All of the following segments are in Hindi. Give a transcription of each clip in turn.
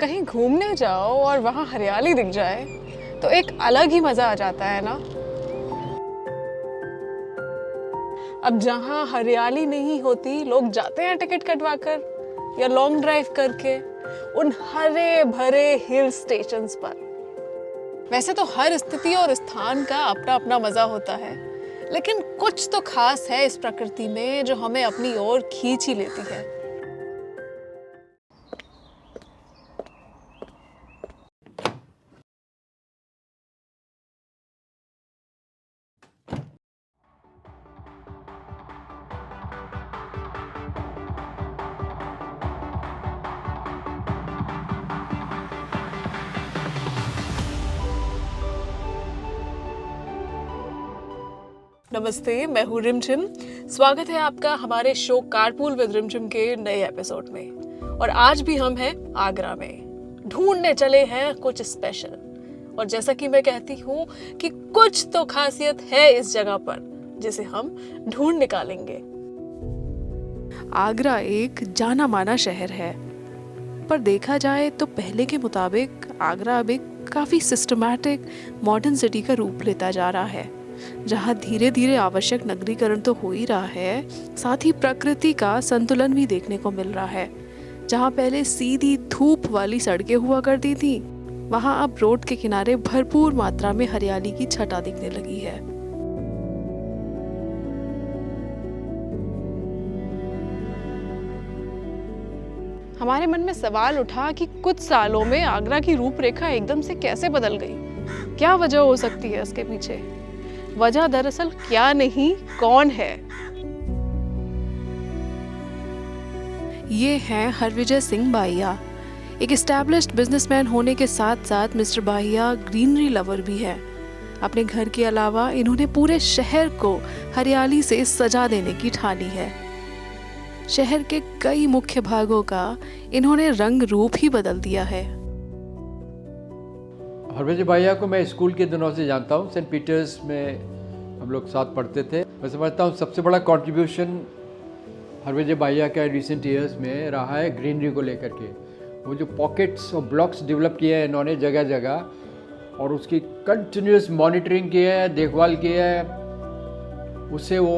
कहीं घूमने जाओ और वहाँ हरियाली दिख जाए तो एक अलग ही मज़ा आ जाता है ना। अब जहाँ हरियाली नहीं होती, लोग जाते हैं टिकट कटवाकर या लॉन्ग ड्राइव करके उन हरे भरे हिल स्टेशंस पर। वैसे तो हर स्थिति और स्थान का अपना अपना मज़ा होता है, लेकिन कुछ तो खास है इस प्रकृति में जो हमें अपनी ओर खींच ही लेती है। नमस्ते, मैं हूँ रिमझिम। स्वागत है आपका हमारे शो कारपूल विद रिमझिम के नए एपिसोड में। और आज भी हम हैं आगरा में, ढूंढने चले हैं कुछ स्पेशल। और जैसा कि मैं कहती हूँ कि कुछ तो खासियत है इस जगह पर जिसे हम ढूंढ निकालेंगे। आगरा एक जाना माना शहर है, पर देखा जाए तो पहले के मुताबिक आगरा अब एक काफ़ी सिस्टमैटिक मॉडर्न सिटी का रूप लेता जा रहा है, जहाँ धीरे धीरे आवश्यक नगरीकरण तो हो ही रहा है, साथ ही प्रकृति का संतुलन भी देखने को मिल रहा है। जहाँ पहले सीधी धूप वाली सड़कें हुआ करती थी, वहाँ अब रोड के किनारे भरपूर मात्रा में हरियाली की छटा दिखने लगी है। हमारे मन में सवाल उठा कि कुछ सालों में आगरा की रूपरेखा एकदम से कैसे बदल गई। क्या वजह हो सकती है इसके पीछे? वजह दरअसल क्या नहीं, कौन है? ये हैं हरविजय सिंह बाहिया। एक एस्टैब्लिश्ड बिजनेसमैन होने के साथ साथ मिस्टर बाहिया ग्रीनरी लवर भी है। अपने घर के अलावा इन्होंने पूरे शहर को हरियाली से सजा देने की ठानी है। शहर के कई मुख्य भागों का इन्होंने रंग रूप ही बदल दिया है। हरविजय बाहिया को मैं स्कूल के दिनों से जानता हूँ। सेंट पीटर्स में हम लोग साथ पढ़ते थे। मैं समझता हूँ सबसे बड़ा कंट्रीब्यूशन हरविजय बाहिया का रिसेंट ईयर्स में रहा है ग्रीनरी को लेकर के। वो जो पॉकेट्स और ब्लॉक्स डेवलप किए हैं इन्होंने जगह जगह, और उसकी कंटिन्यूस मॉनिटरिंग की है, देखभाल की है, उससे वो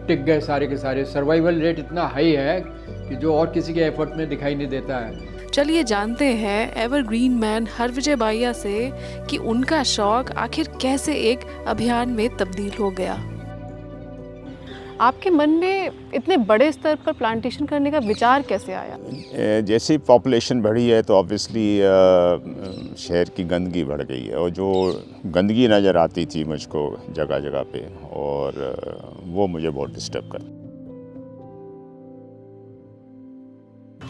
टिक गए सारे के सारे। सर्वाइवल रेट इतना हाई है कि जो और किसी के एफर्ट में दिखाई नहीं देता है। चलिए जानते हैं एवरग्रीन मैन हरविजय बाहिया से कि उनका शौक आखिर कैसे एक अभियान में तब्दील हो गया। आपके मन में इतने बड़े स्तर पर प्लांटेशन करने का विचार कैसे आया? जैसे पॉपुलेशन बढ़ी है तो ऑब्वियसली शहर की गंदगी बढ़ गई है, और जो गंदगी नज़र आती थी मुझको जगह जगह पे, और वो मुझे बहुत डिस्टर्ब करता।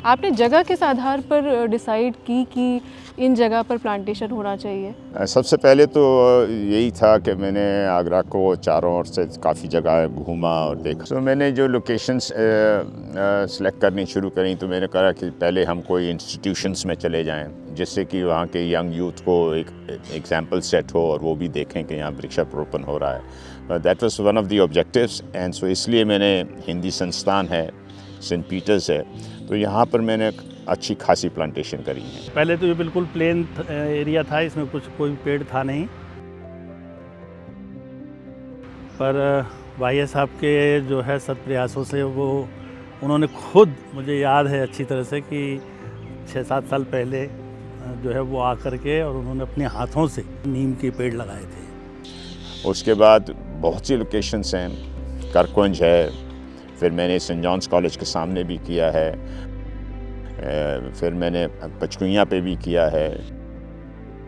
आपने जगह किस आधार पर डिसाइड की कि इन जगह पर प्लांटेशन होना चाहिए? सबसे पहले तो यही था कि मैंने आगरा को चारों ओर से काफ़ी जगह घूमा और देखा। तो मैंने जो लोकेशंस सेलेक्ट करनी शुरू करी, तो मैंने कहा कि पहले हम कोई इंस्टीट्यूशंस में चले जाएं, जिससे कि वहाँ के यंग यूथ को एक एग्जाम्पल सेट हो और वो भी देखें कि यहाँ वृक्षारोपण हो रहा है। That was one of the objectives, and so इसलिए मैंने हिंदी संस्थान है, सेंट पीटर्स है, तो यहाँ पर मैंने अच्छी खासी प्लांटेशन करी है। पहले तो ये बिल्कुल प्लेन एरिया था, इसमें कोई पेड़ था नहीं, पर बाहिया साहब के जो है सत प्रयासों से उन्होंने खुद, मुझे याद है अच्छी तरह से कि 6-7 साल पहले जो है वो आकर के और उन्होंने अपने हाथों से नीम के पेड़ लगाए थे। उसके बाद बहुत सी लोकेशंस हैं, करकुंज है, फिर मैंने सेंट जॉन्स कॉलेज के सामने भी किया है, फिर मैंने पचकुइयाँ पे भी किया है।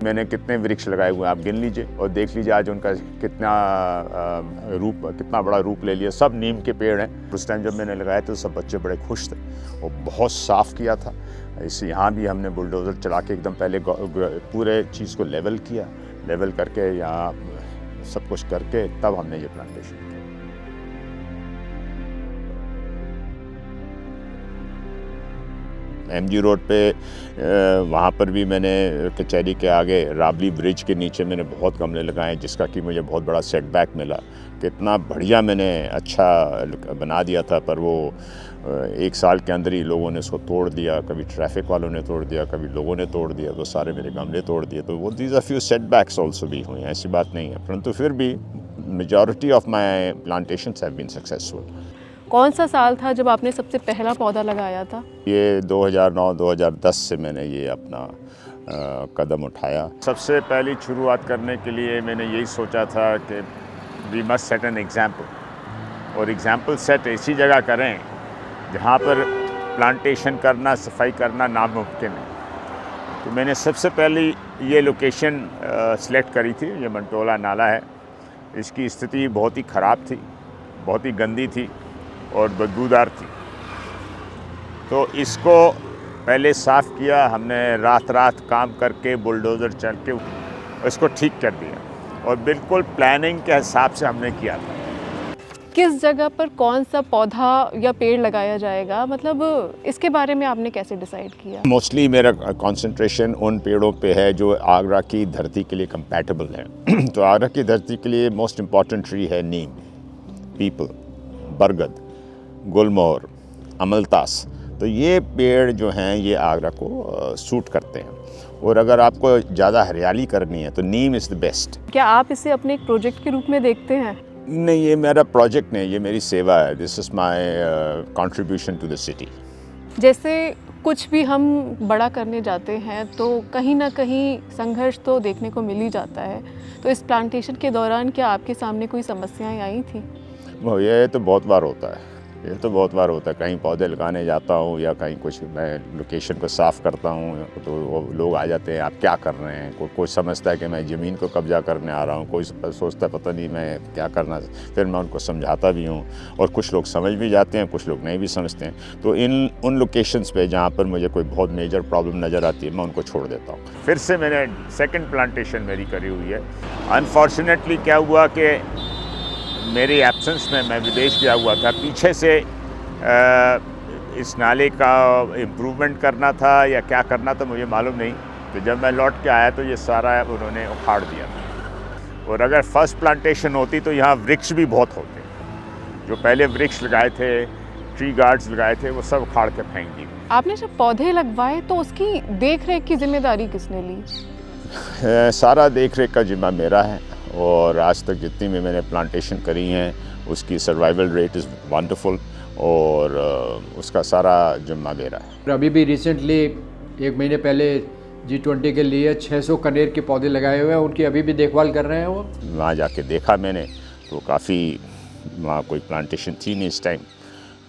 मैंने कितने वृक्ष लगाए हुए हैं आप गिन लीजिए और देख लीजिए आज उनका कितना बड़ा रूप ले लिया। सब नीम के पेड़ हैं। उस टाइम जब मैंने लगाए तो सब बच्चे बड़े खुश थे और बहुत साफ़ किया था। इसे यहाँ भी हमने बुलडोज़र चला के एकदम पहले पूरे चीज़ को लेवल किया, लेवल करके यहाँ सब कुछ करके तब हमने ये प्लांटेशन किया। MG रोड पे वहाँ पर भी मैंने कचहरी के आगे राबली ब्रिज के नीचे मैंने बहुत गमले लगाए, जिसका कि मुझे बहुत बड़ा सेटबैक मिला। कितना बढ़िया मैंने अच्छा बना दिया था, पर वो 1 साल के अंदर ही लोगों ने उसको तोड़ दिया। कभी ट्रैफिक वालों ने तोड़ दिया, कभी लोगों ने तोड़ दिया, तो सारे मेरे गमले तोड़ दिए। तो वो these are few setbacks also भी हुए हैं, ऐसी बात नहीं है, परंतु फिर भी majority of my plantations have been successful. कौन सा साल था जब आपने सबसे पहला पौधा लगाया था? ये 2009-2010 से मैंने ये अपना कदम उठाया। सबसे पहली शुरुआत करने के लिए मैंने यही सोचा था कि we must set an example, और एग्जाम्पल सेट ऐसी जगह करें जहाँ पर प्लांटेशन करना, सफाई करना नामुमकिन है। तो मैंने सबसे पहली ये लोकेशन सेलेक्ट करी थी। ये मंटोला नाला है। इसकी स्थिति बहुत ही ख़राब थी, बहुत ही गंदी थी और बदबूदार थी। तो इसको पहले साफ़ किया हमने, रात काम करके बुलडोज़र चल के इसको ठीक कर दिया, और बिल्कुल प्लानिंग के हिसाब से हमने किया था। किस जगह पर कौन सा पौधा या पेड़ लगाया जाएगा, मतलब इसके बारे में आपने कैसे डिसाइड किया? मोस्टली मेरा कंसंट्रेशन उन पेड़ों पे है जो आगरा की धरती के लिए कंपैटिबल हैं। तो आगरा की धरती के लिए मोस्ट इम्पॉर्टेंट ट्री है नीम, पीपल, बरगद, गुलमोहर, अमलतास। तो ये पेड़ जो हैं ये आगरा को सूट करते हैं, और अगर आपको ज़्यादा हरियाली करनी है तो नीम इज़ द बेस्ट। क्या आप इसे अपने एक प्रोजेक्ट के रूप में देखते हैं? नहीं, ये मेरा प्रोजेक्ट नहीं, ये मेरी सेवा है। This is my contribution to the city. जैसे कुछ भी हम बड़ा करने जाते हैं तो कहीं ना कहीं संघर्ष तो देखने को मिल ही जाता है। तो इस प्लांटेशन के दौरान क्या आपके सामने कोई समस्याएं आई थी? ये तो बहुत बार होता है, ये तो बहुत बार होता है। कहीं पौधे लगाने जाता हूँ या कहीं कुछ मैं लोकेशन को साफ़ करता हूँ तो वो लोग आ जाते हैं, आप क्या कर रहे हैं। कोई समझता है कि मैं ज़मीन को कब्जा करने आ रहा हूँ, कोई सोचता है पता नहीं मैं क्या करना। फिर मैं उनको समझाता भी हूँ, और कुछ लोग समझ भी जाते हैं, कुछ लोग नहीं भी समझते हैं। तो उन लोकेशंस पे जहाँ पर मुझे कोई बहुत मेजर प्रॉब्लम नज़र आती है मैं उनको छोड़ देता हूँ। फिर से मैंने सेकेंड प्लांटेशन मेरी करी हुई है। अनफॉर्चुनेटली क्या हुआ कि मेरी एब्सेंस में मैं विदेश गया हुआ था, पीछे से इस नाले का इम्प्रूवमेंट करना था या क्या करना था मुझे मालूम नहीं। तो जब मैं लौट के आया तो ये सारा उन्होंने उखाड़ दिया था। और अगर फर्स्ट प्लांटेशन होती तो यहाँ वृक्ष भी बहुत होते, जो पहले वृक्ष लगाए थे, ट्री गार्ड्स लगाए थे, वो सब उखाड़ के फेंक दिए। आपने जब पौधे लगवाए तो उसकी देख रेख की जिम्मेदारी किसने ली? सारा देख रेख का जिम्मा मेरा है, और आज तक जितनी भी मैंने प्लांटेशन करी हैं उसकी सर्वाइवल रेट इज़ वंडरफुल, और उसका सारा जिम्मा मेरा है। अभी भी रिसेंटली 1 महीने पहले G20 के लिए 600 कनेर के पौधे लगाए हुए हैं, उनकी अभी भी देखभाल कर रहे हैं। वो वहाँ जाके देखा मैंने तो काफ़ी वहाँ कोई प्लांटेशन थी नहीं इस टाइम।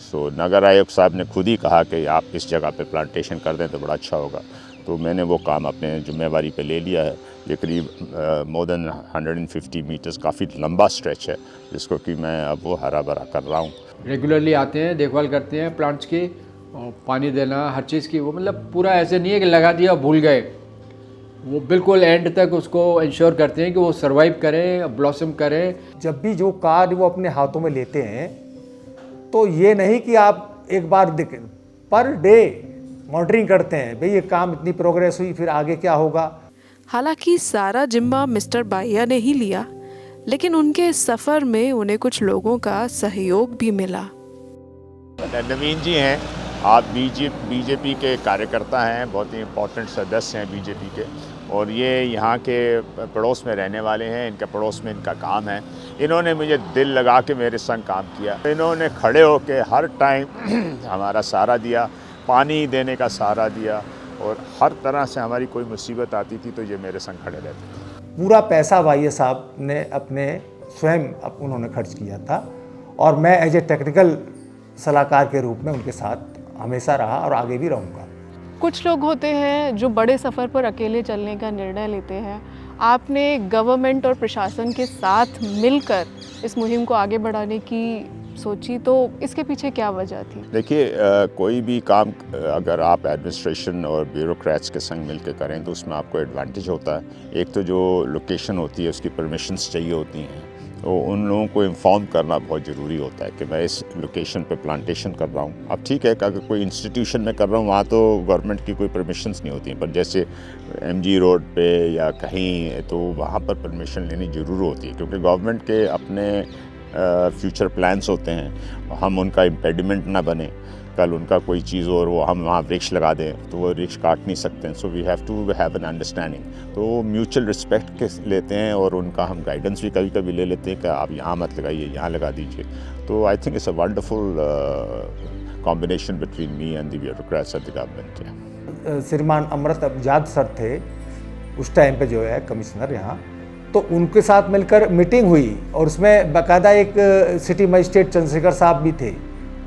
सो नगर आयुक्त साहब ने खुद ही कहा कि आप इस जगह पे प्लांटेशन कर दें तो बड़ा अच्छा होगा। तो मैंने वो काम अपने जिम्मेवारी पे ले लिया है। ये करीब मोर देन 150 मीटर्स काफ़ी लंबा स्ट्रेच है, जिसको कि मैं अब वो हरा भरा कर रहा हूँ। रेगुलरली आते हैं, देखभाल करते हैं प्लांट्स की, और पानी देना हर चीज़ की। वो मतलब पूरा ऐसे नहीं है कि लगा दिया भूल गए, वो बिल्कुल एंड तक उसको इंश्योर करते हैं कि वो सर्वाइव करें, ब्लॉसम करें। जब भी जो कार्य वो अपने हाथों में लेते हैं तो ये नहीं कि आप एक बार पर डे मॉनिटरिंग करते हैं, भाई ये काम इतनी प्रोग्रेस हुई, फिर आगे क्या होगा। हालांकि सारा जिम्मा मिस्टर बाहिया ने ही लिया, लेकिन उनके सफ़र में उन्हें कुछ लोगों का सहयोग भी मिला। नवीन जी हैं, आप बीजेपी के कार्यकर्ता हैं, बहुत ही इम्पोर्टेंट सदस्य हैं बीजेपी के, और ये यहाँ के पड़ोस में रहने वाले हैं। इनका पड़ोस में इनका काम है। इन्होंने मुझे दिल लगा के मेरे संग काम किया। इन्होंने खड़े होकर हर टाइम हमारा सहारा दिया, पानी देने का सहारा दिया, और हर तरह से हमारी कोई मुसीबत आती थी तो ये मेरे संग खड़े रहते थे। पूरा पैसा बाहिया साहब ने अपने स्वयं उन्होंने खर्च किया था, और मैं एज ए टेक्निकल सलाहकार के रूप में उनके साथ हमेशा रहा और आगे भी रहूँगा। कुछ लोग होते हैं जो बड़े सफ़र पर अकेले चलने का निर्णय लेते हैं। आपने गवर्नमेंट और प्रशासन के साथ मिलकर इस मुहिम को आगे बढ़ाने की सोची, तो इसके पीछे क्या वजह थी? देखिए, कोई भी काम अगर आप एडमिनिस्ट्रेशन और ब्यूरोक्रेट्स के संग मिल के करें तो उसमें आपको एडवांटेज होता है। एक तो जो लोकेशन होती है उसकी परमिशंस चाहिए होती हैं, तो उन लोगों को इन्फॉर्म करना बहुत ज़रूरी होता है कि मैं इस लोकेशन पे प्लांटेशन कर रहा हूँ। अब ठीक है कि अगर कोई इंस्टीट्यूशन में कर रहा हूँ वहाँ तो गवर्नमेंट की कोई परमिशंस नहीं होती हैं, पर जैसे MG रोड पे या कहीं तो वहाँ पर परमिशन लेनी ज़रूर होती है, क्योंकि गवर्नमेंट के अपने फ्यूचर प्लान्स होते हैं। हम उनका इम्पेडिमेंट ना बने, कल उनका कोई चीज़ और वो हम वहाँ वृक्ष लगा दें तो वो वृक्ष काट नहीं सकते हैं। So we have to have an understanding. तो म्यूचुअल रिस्पेक्ट के लेते हैं और उनका हम गाइडेंस भी कभी कभी ले लेते हैं कि आप यहाँ मत लगाइए, यहाँ लगा दीजिए। तो I think it's a wonderful combination between me and the bureaucrats and the government. श्रीमान अमृत अबजाद सर थे उस टाइम पे जो है कमिश्नर यहाँ, तो उनके साथ मिलकर मीटिंग हुई और उसमें बाकायदा एक सिटी मजिस्ट्रेट चंद्रशेखर साहब भी थे,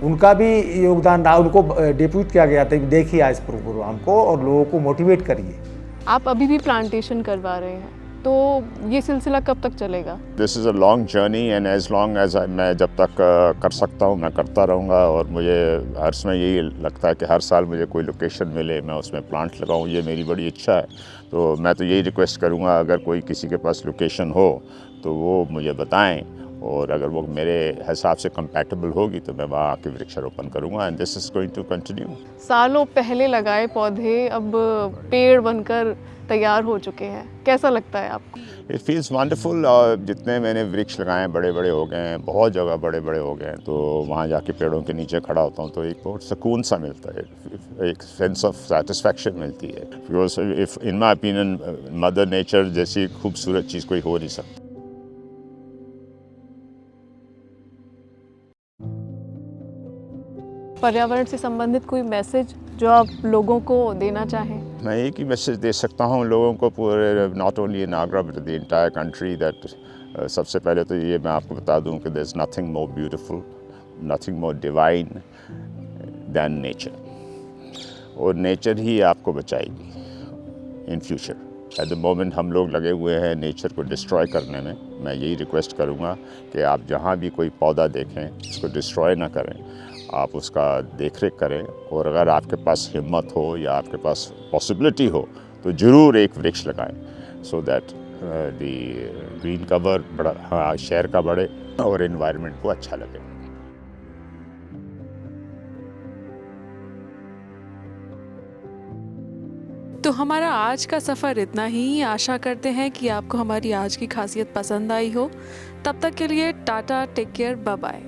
उनका भी योगदान रहा। उनको डिप्यूट किया गया था, देखिए आज प्रोग्राम को और लोगों को मोटिवेट करिए। आप अभी भी प्लांटेशन करवा रहे हैं, तो ये सिलसिला कब तक चलेगा? This is a long journey and as long as मैं जब तक कर सकता हूँ मैं करता रहूँगा। और मुझे हर समय यही लगता है कि हर साल मुझे कोई लोकेशन मिले, मैं उसमें प्लांट लगाऊँ, ये मेरी बड़ी इच्छा है। तो मैं तो यही रिक्वेस्ट करूँगा, अगर कोई किसी के पास लोकेशन हो तो वो मुझे बताएं, और अगर वो मेरे हिसाब से कंपैटिबल होगी तो मैं वहाँ आके वृक्षारोपण करूँगा। And this is going to continue. सालों पहले लगाए पौधे अब पेड़ बनकर तैयार हो चुके हैं, कैसा लगता है आपको? It feels wonderful. जितने मैंने वृक्ष लगाए हैं बड़े बड़े हो गए हैं, बहुत जगह बड़े बड़े हो गए हैं, तो वहाँ जाके पेड़ों के नीचे खड़ा होता हूँ तो एक बहुत सुकून सा मिलता है, एक सेंस ऑफ सेटिस्फैक्शन मिलती है। Because if in my opinion mother nature जैसी खूबसूरत चीज़ कोई हो नहीं सकती। पर्यावरण से संबंधित कोई मैसेज जो आप लोगों को देना चाहें? मैं एक ही मैसेज दे सकता हूँ लोगों को, पूरे not only in Agra but the entire country, that सबसे पहले तो ये मैं आपको बता दूँ कि there is nothing more beautiful, nothing more divine than nature. और नेचर ही आपको बचाएगी in future. At the moment हम लोग लगे हुए हैं नेचर को डिस्ट्रॉय करने में। मैं यही रिक्वेस्ट करूँगा कि आप जहाँ भी कोई पौधा देखें उसको डिस्ट्रॉय ना करें, आप उसका देख रेख करें। और अगर आपके पास हिम्मत हो या आपके पास पॉसिबिलिटी हो तो ज़रूर एक वृक्ष लगाएं, so that the green cover बड़ा शहर का बढ़े और एनवायरनमेंट को अच्छा लगे। तो हमारा आज का सफ़र इतना ही। आशा करते हैं कि आपको हमारी आज की खासियत पसंद आई हो। तब तक के लिए टाटा, टेक केयर, बाय बाय।